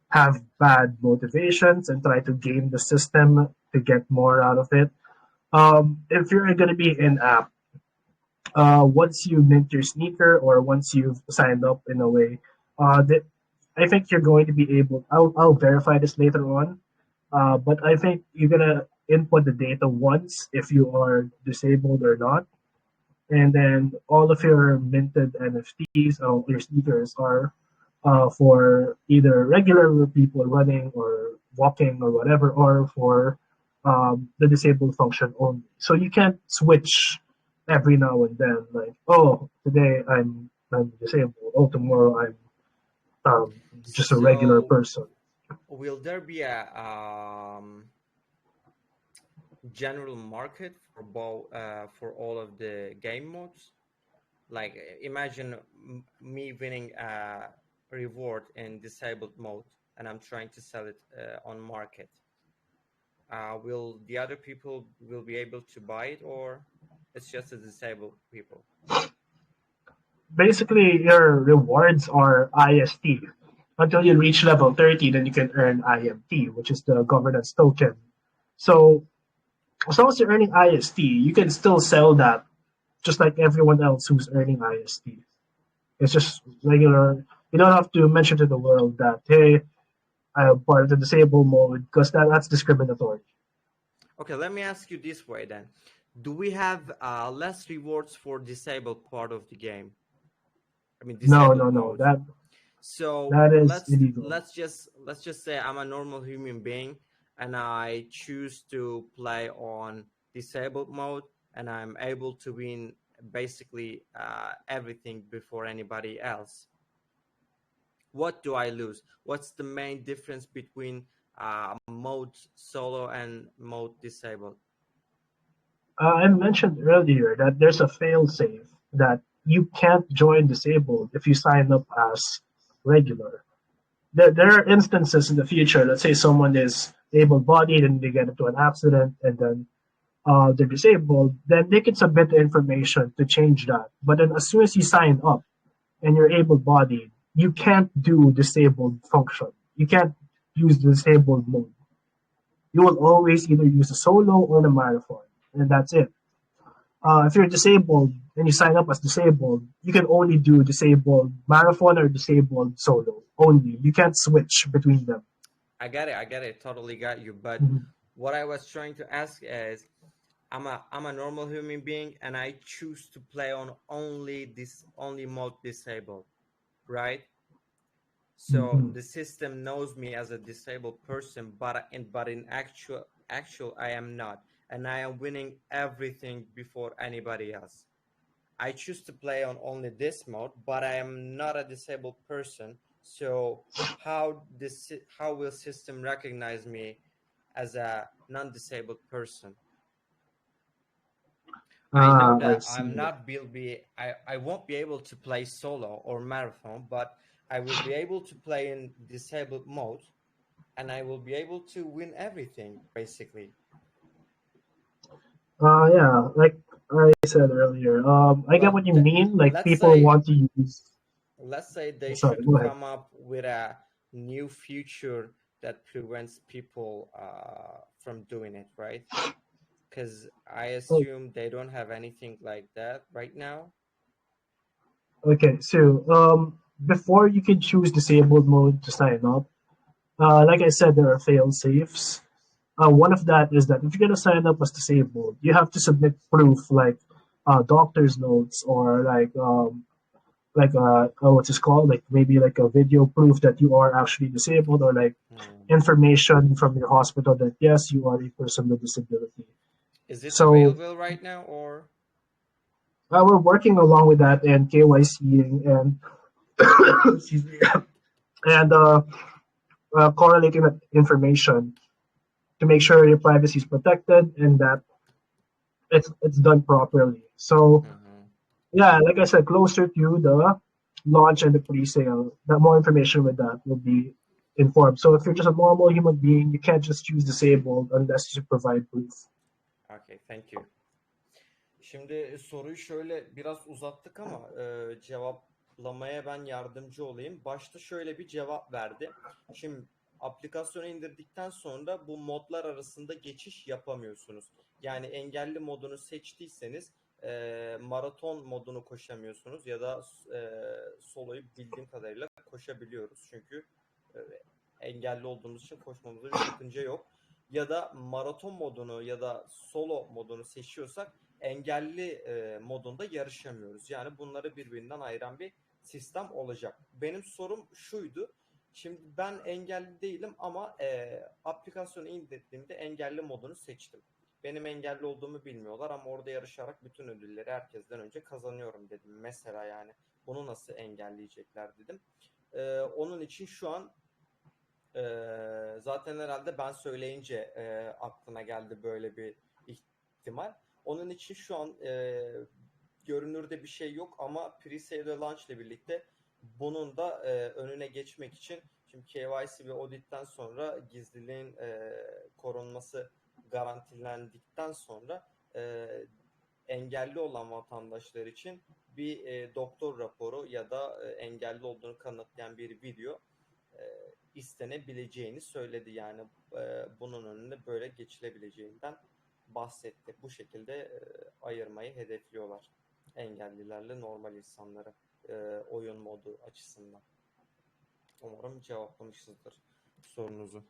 have bad motivations and try to game the system to get more out of it. If you're going to be in-app, once you mint your sneaker or once you've signed up in a way, I think you're going to be able, I'll verify this later on, but I think you're going to input the data once if you are disabled or not. And then all of your minted NFTs or your sneakers are for either regular people running or walking or whatever, or for the disabled function only. So you can't switch every now and then, like, oh, today I'm disabled, oh, tomorrow I'm just a regular person. Will there be a general market for all of the game modes? Like, imagine me winning a reward in disabled mode and I'm trying to sell it on market. Will the other people will be able to buy it, or it's just the disabled people? Basically, your rewards are IST. Until you reach level 30, then you can earn IMT, which is the governance token. So as long as you're earning IST, you can still sell that just like everyone else who's earning IST. It's just regular. You don't have to mention to the world that, hey, I'm part of the disabled mode, because that's discriminatory. Okay, let me ask you this way then. Do we have less rewards for disabled part of the game? I mean, No. mode. That is illegal. Let's just say I'm a normal human being and I choose to play on disabled mode and I'm able to win basically everything before anybody else. What do I lose? What's the main difference between mode solo and mode disabled? I mentioned earlier that there's a fail-safe that you can't join disabled if you sign up as regular. There are instances in the future, let's say someone is able-bodied and they get into an accident and then they're disabled, then they can submit the information to change that. But then as soon as you sign up and you're able-bodied, you can't do disabled function. You can't use the disabled mode. you will always either use the solo or the marathon, and that's it. If you're disabled and you sign up as disabled, you can only do disabled marathon or disabled solo only. You can't switch between them. I get it. Totally got you. But what I was trying to ask is, I'm a normal human being, and I choose to play on only mode disabled, right? So the system knows me as a disabled person, but in actual I am not, and I am winning everything before anybody else. I choose to play on only this mode, but I am not a disabled person. So how will system recognize me as a non-disabled person? I know that I won't be able to play solo or marathon, but I will be able to play in disabled mode, and I will be able to win everything, basically. Yeah, like I said earlier, I get what you mean. Like people want to use. Let's say they should come up with a new feature that prevents people from doing it, right? Because I assume they don't have anything like that right now. Okay, so before you can choose disabled mode to sign up, like I said, there are fail safes. One of that is that if you're gonna sign up as disabled, you have to submit proof like doctor's notes or what's it called? Like maybe like a video proof that you are actually disabled, or like information from your hospital that yes, you are a person with disability. Is it available right now, or? We're working along with that and KYCing and excuse me, and correlating that information to make sure your privacy is protected and that it's done properly. So yeah, like I said, closer to the launch and the pre-sale, that more information with that will be informed. So if you're just a normal human being, you can't just choose disabled unless you provide proof. Okay, thank you. Şimdi soruyu şöyle biraz uzattık ama cevaplamaya ben yardımcı olayım. Başta şöyle bir cevap verdi. Şimdi aplikasyonu indirdikten sonra bu modlar arasında geçiş yapamıyorsunuz. Yani engelli modunu seçtiyseniz maraton modunu koşamıyorsunuz ya da soloyu bildiğim kadarıyla koşabiliyoruz. Çünkü engelli olduğumuz için koşmamızda bir sakınca yok. Ya da maraton modunu ya da solo modunu seçiyorsak engelli modunda yarışamıyoruz. Yani bunları birbirinden ayıran bir sistem olacak. Benim sorum şuydu. Şimdi ben engelli değilim ama aplikasyonu indirdiğimde engelli modunu seçtim. Benim engelli olduğumu bilmiyorlar ama orada yarışarak bütün ödülleri herkesten önce kazanıyorum dedim. Mesela yani bunu nasıl engelleyecekler dedim. Onun için şu an zaten herhalde ben söyleyince aklına geldi böyle bir ihtimal. Onun için şu an görünürde bir şey yok ama pre-sale ve launch ile birlikte bunun da önüne geçmek için şimdi KYC ve audit'ten sonra gizliliğin korunması garantilendikten sonra engelli olan vatandaşlar için bir doktor raporu ya da engelli olduğunu kanıtlayan bir video istenebileceğini söyledi. Yani bunun önünde böyle geçilebileceğinden bahsetti. Bu şekilde ayırmayı hedefliyorlar engellilerle normal insanları oyun modu açısından. Umarım cevaplamışızdır sorunuzu.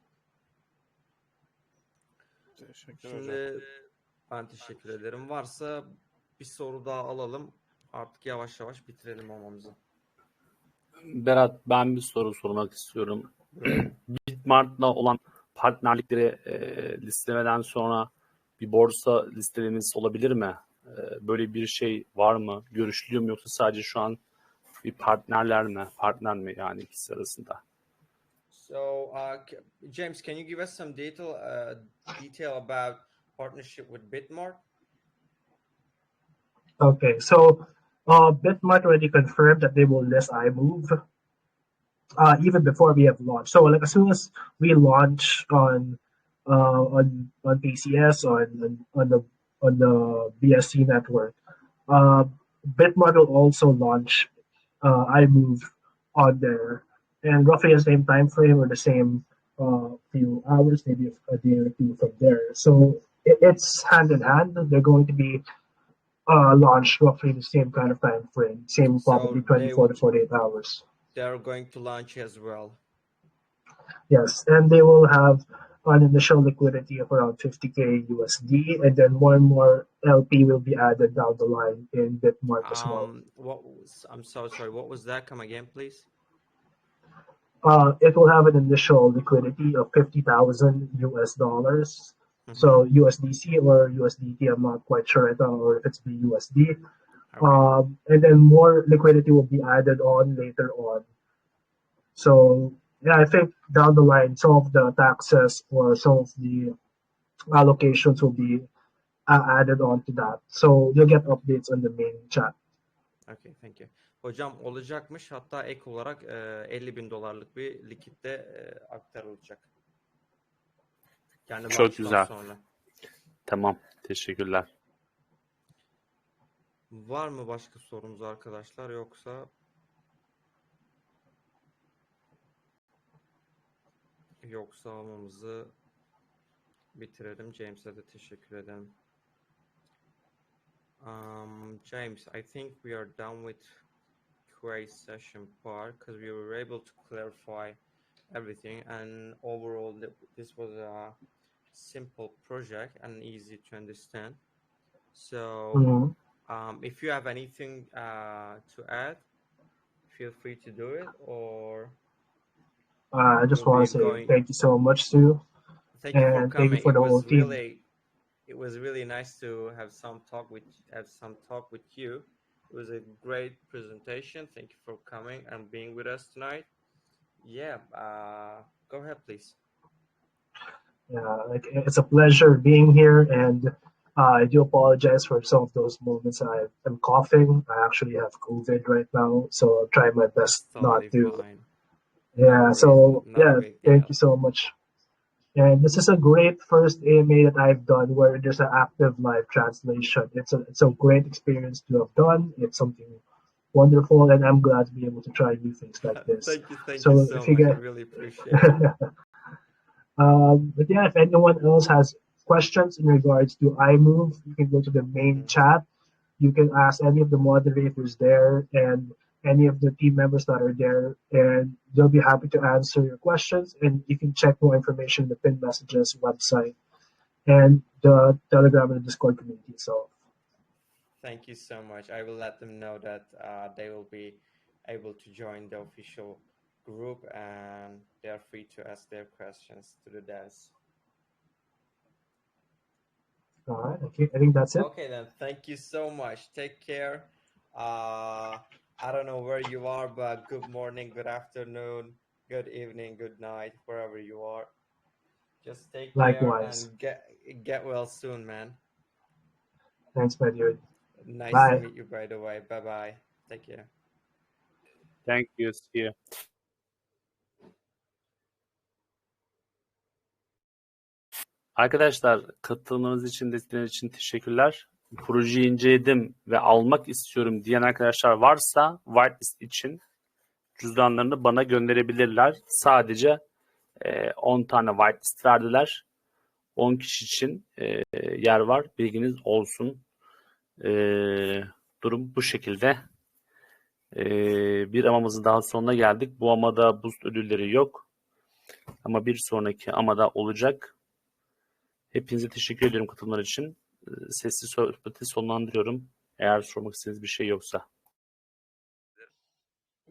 Şimdi ben teşekkür ederim. Varsa bir soru daha alalım. Artık yavaş yavaş bitirelim olmamızı. Berat, ben bir soru sormak istiyorum. Bitmart'la olan partnerlikleri listelemeden sonra bir borsa listemiz olabilir mi? Böyle bir şey var mı? Görüşülüyor mu yoksa sadece şu an bir partner mi yani ikisi arasında? So, James, can you give us some detail about partnership with Bitmart? Okay, so Bitmart already confirmed that they will list IMOV even before we have launched. So, like as soon as we launch on PCS on the BSC network, Bitmart will also launch IMOV on there, and roughly the same time frame or the same few hours, maybe a day or two from there. So it's hand in hand. They're going to be launched roughly the same kind of time frame, same probably 24 to 48 hours. They're going to launch as well. Yes, and they will have an initial liquidity of around 50K USD, and then one more LP will be added down the line in Bitmart as well. I'm so sorry. What was that? Come again, please. It will have an initial liquidity of 50,000 US dollars. So USDC or USDT, I'm not quite sure right now, or if it's the USD. Okay. And then more liquidity will be added on later on. So yeah, I think down the line, some of the taxes or some of the allocations will be added on to that. So you'll get updates on the main chat. Okay, thank you. Hocam olacakmış, hatta ek olarak $50.000 bir likitte aktarılacak. Yani çok güzel. Sonra. Tamam, teşekkürler. Var mı başka sorunuz arkadaşlar, yoksa almamızı bitirelim. James'e de teşekkür ederim. James, I think we are done with QA session part because we were able to clarify everything, and overall this was a simple project and easy to understand. So if you have anything to add, feel free to do it. Or I just want to say thank you so much, Sue. Thank you for coming. Thank you for the whole team. It was really nice to have some talk with you. It was a great presentation. Thank you for coming and being with us tonight. Yeah, go ahead, please. Yeah, it's a pleasure being here, and I do apologize for some of those moments. I'm coughing. I actually have COVID right now, so I'll try my best not to. Fine. Yeah, so yeah, thank you so much. And this is a great first AMA that I've done where there's an active live translation. It's a great experience to have done. It's something wonderful, and I'm glad to be able to try new things like this. Thank you so much. I really appreciate it. But yeah, if anyone else has questions in regards to IMOV, you can go to the main chat. You can ask any of the moderators there and any of the team members that are there, and they'll be happy to answer your questions. And you can check more information in the pinned messages website and the Telegram and the Discord community itself. Thank you so much. I will let them know that they will be able to join the official group, and they are free to ask their questions to the devs. All right. Okay. I think that's it. Okay, then. Thank you so much. Take care. I don't know where you are, but good morning, good afternoon, good evening, good night, wherever you are. Just take care and get well soon, man. Thanks, my dude. Nice to meet you, by the way. Bye-bye. Take care. Thank you. See you. Arkadaşlar, katıldığınız için, desteğiniz için teşekkürler. Projeyi inceledim ve almak istiyorum diyen arkadaşlar varsa whitelist için cüzdanlarını bana gönderebilirler. Sadece 10 tane whitelist verdiler. 10 kişi için yer var. Bilginiz olsun. Durum bu şekilde. Bir amamızın daha sonuna geldik. Bu amada boost ödülleri yok. Ama bir sonraki amada olacak. Hepinize teşekkür ediyorum katılımlar için. Sessiz sohbeti sonlandırıyorum. Eğer sormak istediğiniz bir şey yoksa.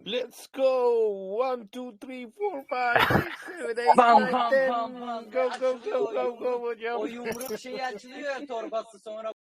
Let's go! 1, 2, 3, 4, 5, 6, 7, 8, Bam 9, bam 10. bam bam. Go hocam. O yumruk şeyi açılıyor ya, torbası sonra.